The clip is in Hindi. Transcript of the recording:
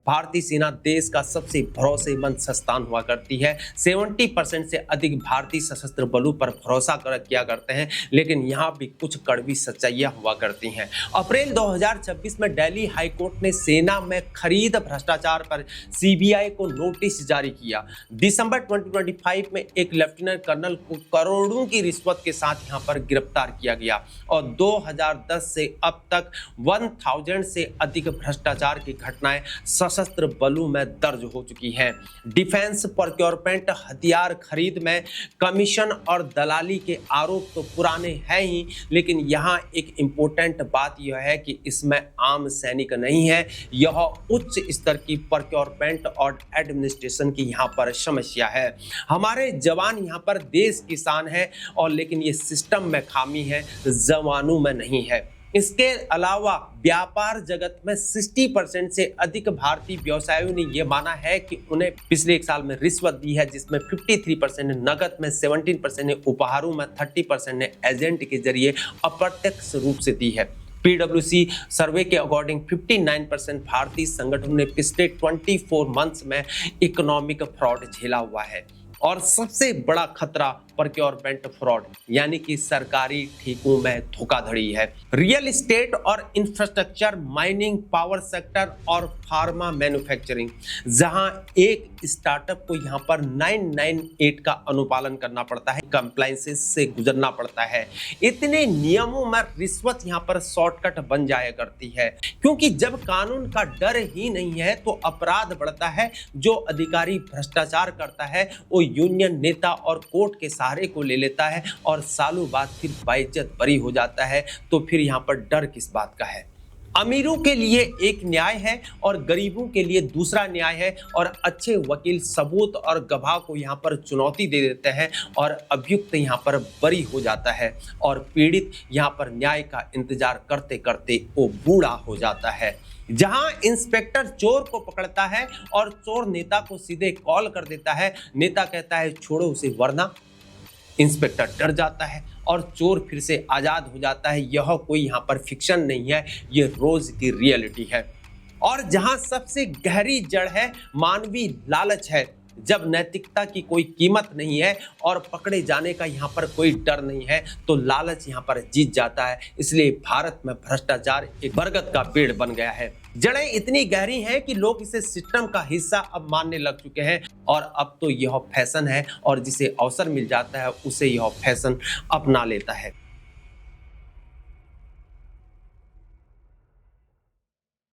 भारतीय सेना देश का सबसे भरोसेमंद संस्थान हुआ करती है। 70% से अधिक भारतीय सशस्त्र बलों पर भरोसा किया करते हैं, लेकिन यहाँ भी कुछ कड़वी सच्चाइयाँ हुआ करती हैं। अप्रैल 2026 में दिल्ली हाईकोर्ट ने सेना में खरीद भ्रष्टाचार पर सीबीआई को नोटिस जारी किया। दिसंबर 2025 में एक लेफ्टिनेंट कर्नल को करोड़ों की रिश्वत के साथ यहाँ पर गिरफ्तार किया गया और 2010 से अब तक 1000 से अधिक भ्रष्टाचार की घटनाएं सशस्त्र बलों में दर्ज हो चुकी हैं। डिफेंस प्रोक्योरमेंट हथियार खरीद में कमीशन और दलाली के आरोप तो पुराने हैं ही, लेकिन यहाँ एक इम्पोर्टेंट बात यह है कि इसमें आम सैनिक नहीं है, यह उच्च स्तर की प्रोक्योरमेंट और एडमिनिस्ट्रेशन की यहाँ पर समस्या है। हमारे जवान यहाँ पर देश की शान है और लेकिन ये सिस्टम में खामी है, जवानों में नहीं है। इसके अलावा व्यापार जगत में 60% से अधिक भारतीय व्यवसायियों ने यह माना है कि उन्हें पिछले एक साल में रिश्वत दी है, जिसमें 53% ने नकद में, 17% ने उपहारों में, 30% ने एजेंट के जरिए अप्रत्यक्ष रूप से दी है। PwC सर्वे के अकॉर्डिंग 59% भारतीय संगठनों ने पिछले 24 मंथ्स में इकोनॉमिक फ्रॉड झेला हुआ है। और सबसे बड़ा खतरा प्रोक्योरमेंट फ्रॉड यानी कि सरकारी ठेकों में धोखाधड़ी है। रियल एस्टेट और इंफ्रास्ट्रक्चर, माइनिंग, पावर सेक्टर और फार्मा मैन्युफैक्चरिंग, जहां एक स्टार्टअप को यहां पर 998 का अनुपालन करना पड़ता है, कंप्लायंसेस से गुजरना पड़ता है। इतने नियमों में रिश्वत यहां पर शॉर्टकट बन जाया करती है, क्योंकि जब कानून का डर ही नहीं है तो अपराध बढ़ता है। जो अधिकारी भ्रष्टाचार करता है वो यूनियन नेता और कोर्ट के सहारे को ले लेता है और सालों बाद फिर बाइज्जत बरी हो जाता है। तो फिर यहाँ पर डर किस बात का है? अमीरों के लिए एक न्याय है और गरीबों के लिए दूसरा न्याय है, और अच्छे वकील सबूत और गवाह को यहाँ पर चुनौती दे देते हैं और अभियुक्त यहाँ पर बरी हो जाता है और पीड़ित यहाँ पर न्याय का इंतजार करते करते वो बूढ़ा हो जाता है। जहां इंस्पेक्टर चोर को पकड़ता है और चोर नेता को सीधे कॉल कर देता है, नेता कहता है छोड़ो उसे वरना, इंस्पेक्टर डर जाता है और चोर फिर से आजाद हो जाता है। यह कोई यहाँ पर फिक्शन नहीं है, ये रोज की रियलिटी है। और जहां सबसे गहरी जड़ है मानवीय लालच है, जब नैतिकता की कोई कीमत नहीं है और पकड़े जाने का यहाँ पर कोई डर नहीं है, तो लालच यहाँ पर जीत जाता है। इसलिए भारत में भ्रष्टाचार एक बरगद का पेड़ बन गया है। जड़ें इतनी गहरी हैं कि लोग इसे सिस्टम का हिस्सा अब मानने लग चुके हैं और अब तो यह फैशन है और जिसे अवसर मिल जाता है उसे यह फैशन अपना लेता है।